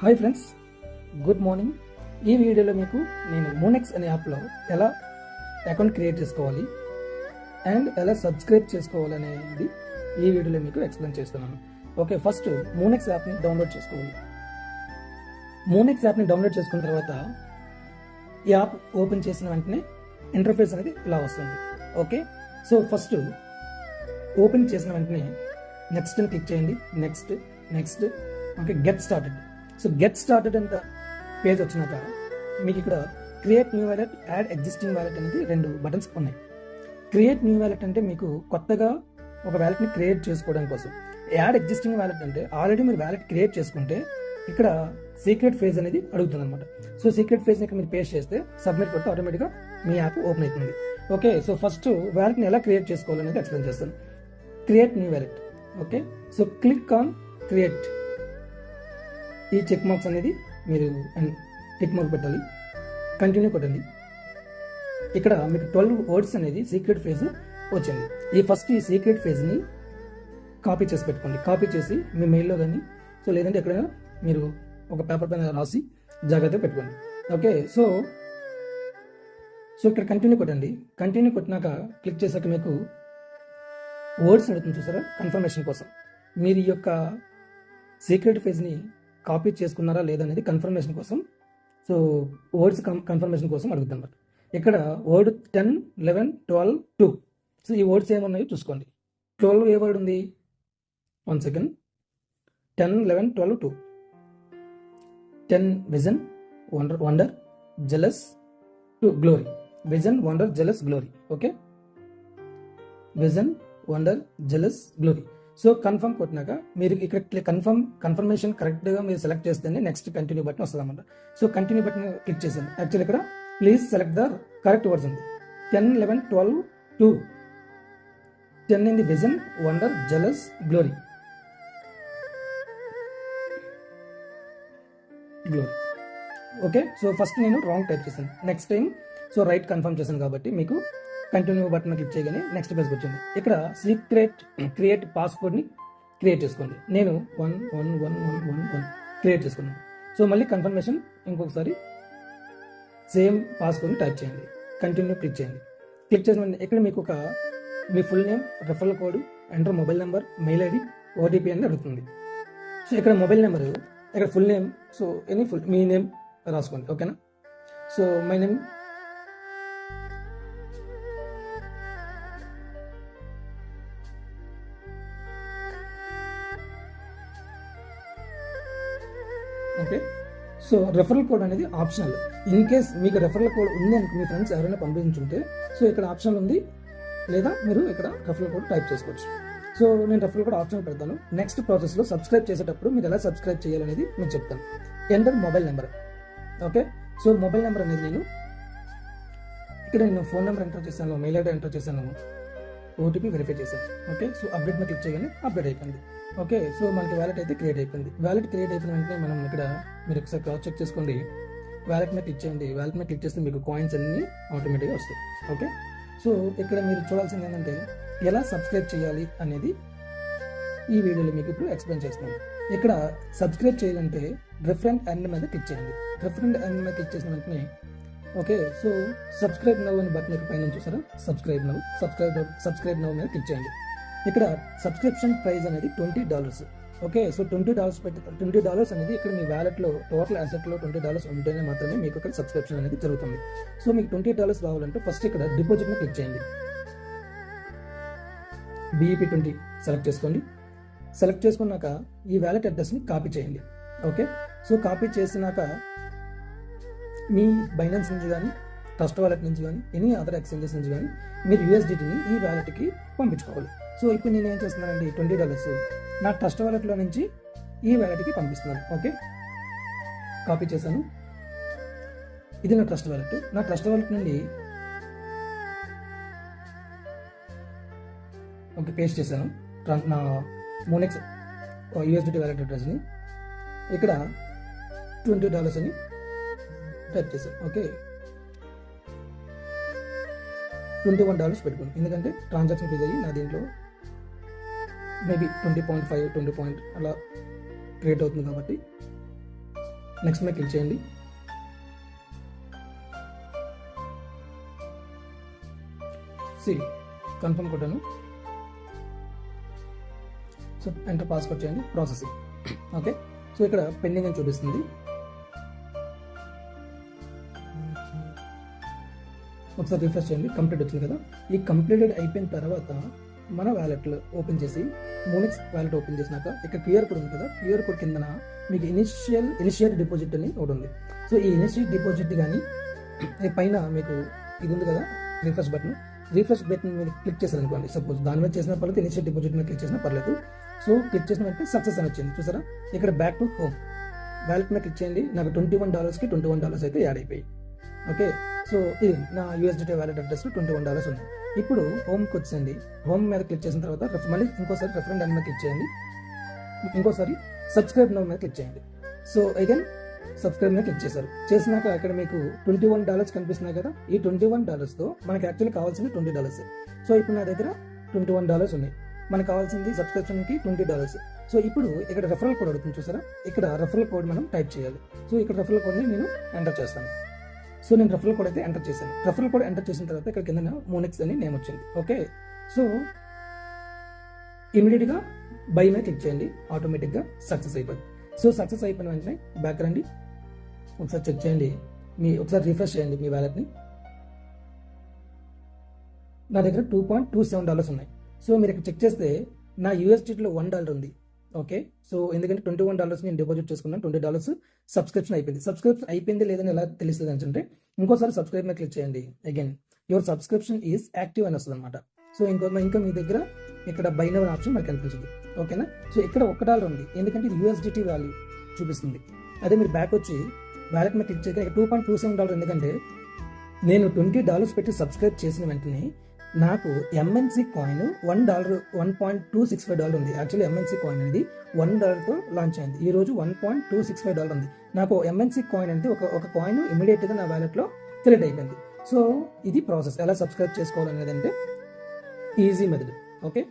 Hi friends, good morning. ఈ వీడియోలో మీకు నేను మోనెక్స్ అనే యాప్లో ఎలా అకౌంట్ క్రియేట్ చేసుకోవాలి అండ్ ఎలా సబ్స్క్రైబ్ చేసుకోవాలి అనేది ఈ వీడియోలో మీకు ఎక్స్ప్లెయిన్ చేస్తున్నాను. ఓకే, ఫస్ట్ మోనెక్స్ యాప్ని డౌన్లోడ్ చేసుకోవాలి. మోనెక్స్ యాప్ని డౌన్లోడ్ చేసుకున్న తర్వాత ఈ యాప్ ఓపెన్ చేసిన వెంటనే ఇంటర్ఫేస్ అనేది ఇలా వస్తుంది. ఓకే, సో ఫస్ట్ ఓపెన్ చేసిన వెంటనే నెక్స్ట్ అని క్లిక్ చేయండి. Next okay, get started. So get started అంత పేజ్ వచ్చినాక మీకు ఇక్కడ create new wallet, add existing wallet అనేది రెండు బటన్స్ ఉన్నాయి. క్రియేట్ న్యూ వ్యాలెట్ అంటే మీకు కొత్తగా ఒక వ్యాలెట్ని క్రియేట్ చేసుకోవడం కోసం. యాడ్ ఎగ్జిస్టింగ్ వ్యాలెట్ అంటే ఆల్రెడీ మీరు వ్యాలెట్ క్రియేట్ చేసుకుంటే ఇక్కడ సీక్రెట్ ఫేజ్ అనేది అడుగుతుంది అనమాట. సో సీక్రెట్ ఫేజ్ని ఇక్కడ మీరు పేస్ట్ చేస్తే సబ్మిట్ కొడితే ఆటోమేటిక్గా మీ యాప్ ఓపెన్ అవుతుంది. ఓకే, సో ఫస్ట్ వ్యాలెట్ని ఎలా క్రియేట్ చేసుకోవాలనేది ఎక్స్ప్లెయిన్ చేస్తాను. Create new wallet. Okay, so click on create. ఈ చెక్ మార్క్స్ అనేది మీరు టిక్ మార్క్ పెట్టాలి, కంటిన్యూ కొట్టండి. ఇక్కడ మీకు 12 వర్డ్స్ అనేది సీక్రెట్ ఫేజ్ వచ్చింది. ఈ సీక్రెట్ ఫేజ్ని కాపీ చేసి పెట్టుకోండి. కాపీ చేసి మీ మెయిల్లో కానీ సో లేదంటే ఎక్కడైనా మీరు ఒక పేపర్ పైన రాసి జాగ్రత్తగా పెట్టుకోండి. ఓకే, సో ఇక్కడ కంటిన్యూ కొట్టండి. కంటిన్యూ కొట్టినాక క్లిక్ చేశాక మీకు వర్డ్స్ అడుగుతుంది చూసారా, కన్ఫర్మేషన్ కోసం. మీరు ఈ యొక్క సీక్రెట్ ఫేజ్ని కాపీ చేసుకున్నారా లేదనేది కన్ఫర్మేషన్ కోసం. సో వర్డ్స్ కన్ఫర్మేషన్ కోసం అడుగుతున్నమాట. ఇక్కడ వర్డ్ 10, 11, 12, 2. సో ఈ వర్డ్స్ ఏమన్నాయో చూసుకోండి. 12 ఏ వర్డ్ ఉంది? 1 second. 10, 11, 12, 2. 10 vision, wonder, jealous, 2 glory. Vision, wonder, jealous, glory. Okay, vision, wonder, jealous, glory. So confirm కొట్టినాక మీరు ఇక్కడ కన్ఫర్మేషన్ కరెక్ట్గా మీరు సెలెక్ట్ చేస్తేనే నెక్స్ట్ కంటిన్యూ బటన్ వస్తుంది అనమాట. సో కంటిన్యూ బటన్ క్లిక్ చేశాను. యాక్చువల్లీ ఇక్కడ please select the correct words ఉంది. 10, 11, 12, 2. 10 in the vision, wonder, jealous, glory. Okay, so first నేను రాంగ్ టైప్ చేశాను. Next time so right confirm చేశాను కాబట్టి మీకు కంటిన్యూ బటన్ క్లిక్ చేయగానే నెక్స్ట్ పేజ్కి వచ్చింది. ఇక్కడ సీక్రెట్ క్రియేట్ పాస్వర్డ్ని క్రియేట్ చేసుకోండి. నేను 11111 క్రియేట్ చేసుకున్నాను. సో మళ్ళీ కన్ఫర్మేషన్ ఇంకొకసారి సేమ్ పాస్వర్డ్ని టైప్ చేయండి. కంటిన్యూ క్లిక్ చేయండి. క్లిక్ చేసిన ఇక్కడ మీకు మీ full name, referral code, enter mobile number, mail ID, OTP అని అడుగుతుంది. సో ఇక్కడ మొబైల్ నెంబర్, ఇక్కడ ఫుల్ నేమ్, సో మీ నేమ్ రాసుకోండి. ఓకేనా, so my name okay. So referral code అనేది ఆప్షనల్. ఇన్ కేస్ మీకు రెఫరల్ కోడ్ ఉంది అనుకో, మీ ఫ్రెండ్స్ ఎవరైనా పంపించుంటే సో ఇక్కడ ఆప్షనల్ ఉంది, లేదా మీరు ఇక్కడ రెఫరల్ కోడ్ టైప్ చేసుకోవచ్చు. సో నేను రెఫరల్ కోడ్ ఆప్షనల్ పెడతాను. నెక్స్ట్ ప్రాసెస్లో సబ్స్క్రైబ్ చేసేటప్పుడు మీరు ఎలా సబ్స్క్రైబ్ చేయాలనేది మీకు చెప్తాను. Enter mobile number. Okay, so mobile number అనేది నేను ఫోన్ నెంబర్ ఎంటర్ చేశాను, మెయిల్ ఐడి ఎంటర్ చేశాను, ఓటీపీ వెరిఫై చేశాను. ఓకే, సో అప్డేట్ మీద క్లిక్ చేయగానే అప్డేట్ అయిపోయింది. ఓకే, సో మనకి వ్యాలెట్ అయితే క్రియేట్ అయిపోయింది. వ్యాలెట్ క్రియేట్ అయిపోయిన వెంటనే మనం ఇక్కడ మీరు ఒకసారి క్రాస్ చెక్ చేసుకోండి. వ్యాలెట్ మీద క్లిక్ చేయండి. వ్యాలెట్ మీద క్లిక్ చేస్తే మీకు కాయిన్స్ అన్నీ ఆటోమేటిక్గా వస్తాయి. ఓకే, సో ఇక్కడ మీరు చూడాల్సింది ఏంటంటే ఎలా సబ్స్క్రైబ్ చేయాలి అనేది ఈ వీడియోలో మీకు ఇప్పుడు ఎక్స్ప్లెయిన్ చేస్తున్నాను. ఇక్కడ సబ్స్క్రైబ్ చేయాలంటే రెఫరెంట్ ఎర్న్ మీద క్లిక్ చేయండి. రెఫరెంట్ ఎర్న్ మీద క్లిక్ చేసిన వెంటనే ఓకే, సో సబ్స్క్రైబ్ నవ్ అని బటన్ పైన చూసారా, సబ్స్క్రైబ్ నవ్ మీద క్లిక్ చేయండి. ఇక్కడ సబ్స్క్రిప్షన్ ప్రైస్ అనేది $20. ఓకే, సో $20 అనేది ఇక్కడ మీ వ్యాలెట్లో టోటల్ అసెట్లో $20 ఉంటేనే మాత్రమే మీకు ఇక్కడ సబ్స్క్రిప్షన్ అనేది జరుగుతుంది. సో మీకు $20 రావాలంటే ఫస్ట్ ఇక్కడ డిపాజిట్ని క్లిక్ చేయండి. BEP20 సెలెక్ట్ చేసుకోండి. సెలెక్ట్ చేసుకున్నాక ఈ వ్యాలెట్ అడ్రస్ని కాపీ చేయండి. ఓకే, సో కాపీ చేసినాక మీ బైనాన్స్ నుంచి కానీ, ట్రస్ట్ వాలెట్ నుంచి కానీ, ఎనీ అదర్ ఎక్స్చేంజెస్ నుంచి కానీ మీరు USDTని ఈ వ్యాలెట్కి పంపించుకోవాలి. సో ఇప్పుడు నేను ఏం చేస్తున్నానండి, $20 నా ట్రస్ట్ వాలెట్లో నుంచి ఈ వ్యాలెట్కి పంపిస్తున్నాను. ఓకే, కాపీ చేశాను. ఇది నా ట్రస్ట్ వాలెట్. నా ట్రస్ట్ వాలెట్ నుండి ఓకే పేస్ట్ చేశాను నా మోనెక్స్ USDT వ్యాలెట్ అడ్రస్ని. ఇక్కడ $20 అని టైప్ చేశాను. ఓకే, $21 పెట్టుకోండి. ఎందుకంటే ట్రాన్సాక్షన్ ఫీజ్ అయ్యి నా దీంట్లో మేబీ 20.5 20 అలా క్రియేట్ అవుతుంది కాబట్టి నెక్స్ట్ మీద క్లిక్ చేయండి. కన్ఫర్మ్ కొట్టాను. సో ఎంటర్ పాస్వర్డ్ చేయండి. ప్రాసెసింగ్. ఓకే, సో ఇక్కడ పెండింగ్ అని చూపిస్తుంది. ఒకసారి రిఫ్రెష్ చేయండి. కంప్లీట్ వచ్చింది కదా. ఈ కంప్లీటెడ్ అయిపోయిన తర్వాత మన వ్యాలెట్లో ఓపెన్ చేసి మోనిక్స్ వ్యాలెట్ ఓపెన్ చేసినాక ఇక్కడ క్యూఆర్ కోడ్ ఉంది కదా, క్యూఆర్ కోడ్ కిందన మీకు ఇనిషియల్ డిపాజిట్ అని ఒకటి ఉంది. సో ఈ ఇనిషియల్ డిపాజిట్ కానీ పైన మీకు ఇది ఉంది కదా రిఫ్రెష్ బటన్ మీరు క్లిక్ చేశారు అనుకోండి. సపోజ్ దాని మీద చేసిన పర్లేదు, ఇనిషియల్ డిపాజిట్ మీద క్లిక్ చేసినా పర్లేదు. సో క్లిక్ చేసిన వెంటనే సక్సెస్ అని వచ్చింది చూసారా. ఇక్కడ బ్యాక్ టు హోమ్ వ్యాలెట్ మీద క్లిక్ చేయండి. నాకు $21కి $21 అయితే యాడ్ అయిపోయి. ఓకే, సో ఇది నా USDT వ్యాలెట్ అడ్రస్ $21 ఉంది. ఇప్పుడు హోమ్కి వచ్చేయండి. హోమ్ మీద క్లిక్ చేసిన తర్వాత మళ్ళీ ఇంకోసారి రెఫరెండ్ అని మీద క్లిక్ చేయండి. ఇంకోసారి సబ్స్క్రైబ్ నౌ మీద క్లిక్ చేయండి. సో అగైన్ సబ్స్క్రైబ్ మీద క్లిక్ చేశారు. చేసినాక ఇక్కడ మీకు $21 కనిపిస్తున్నాయి కదా. ఈ $21తో మనకి యాక్చువల్లీ కావాల్సింది $20. సో ఇప్పుడు నా దగ్గర $21 ఉన్నాయి. మనకు కావాల్సింది సబ్స్క్రిప్షన్కి $20. సో ఇప్పుడు ఇక్కడ రెఫరల్ కోడ్ అడుగుతుంది చూసారా. ఇక్కడ రెఫరల్ కోడ్ మనం టైప్ చేయాలి. సో ఇక్కడ రెఫరల్ కోడ్ని నేను ఎంటర్ చేస్తాను. సో నేను రెఫరల్ కోడ్ అయితే ఎంటర్ చేశాను. రెఫరల్ కోడ్ ఎంటర్ చేసిన తర్వాత ఇక్కడ కింద మోనిక్స్ అని నేమ్ వచ్చింది. ఓకే, సో ఇమీడియట్గా బై మీద క్లిక్ చేయండి. ఆటోమేటిక్గా సక్సెస్ అయిపోయింది. సో సక్సెస్ అయిపోయిన వెంటనే బ్యాక్ రండి. ఒకసారి చెక్ చేయండి. ఒకసారి రిఫ్రెష్ చేయండి మీ వ్యాలెట్ని. నా దగ్గర $2.27 ఉన్నాయి. సో మీరు ఇక్కడ చెక్ చేస్తే నా USDTలో $1 ఉంది. ఓకే, సో ఎందుకంటే $21 నేను డిపాజిట్ చేసుకున్నాను. $20 సబ్స్క్రిప్షన్ అయిపోయింది. సబ్స్క్రిప్షన్ అయిపోయింది లేదని ఎలా తెలుస్తుంది అంటే ఇంకోసారి సబ్స్క్రైబ్ మీద క్లిక్ చేయండి. Again your subscription is active అని వస్తుంది అనమాట. సో ఇంకా మీ దగ్గర ఇక్కడ బై నౌ ఆప్షన్ మనకు కనిపించింది. ఓకేనా. సో ఇక్కడ $1 ఉంది ఎందుకంటే ఇది USDT వాల్యూ చూపిస్తుంది. అదే మీరు బ్యాక్ వచ్చి వ్యాలెట్ మీద క్లిక్ చేయగా $2.27 ఎందుకంటే నేను $20 పెట్టి సబ్స్క్రైబ్ చేసిన వెంటనే నాకు MNC కాయిన్ $1.265 ఉంది. యాక్చువల్లీ MNC కాయిన్ అనేది $1తో లాంచ్ అయింది. ఈ రోజు $1.265 ఉంది. నాకు MNC కాయిన్ అంటే ఒక కాయిన్ ఇమీడియట్గా నా వ్యాలెట్లో క్రియేట్ అయిపోయింది. సో ఇది ప్రాసెస్. ఎలా సబ్స్క్రైబ్ చేసుకోవాలనేది అంటే ఈజీ మెథడ్. ఓకే.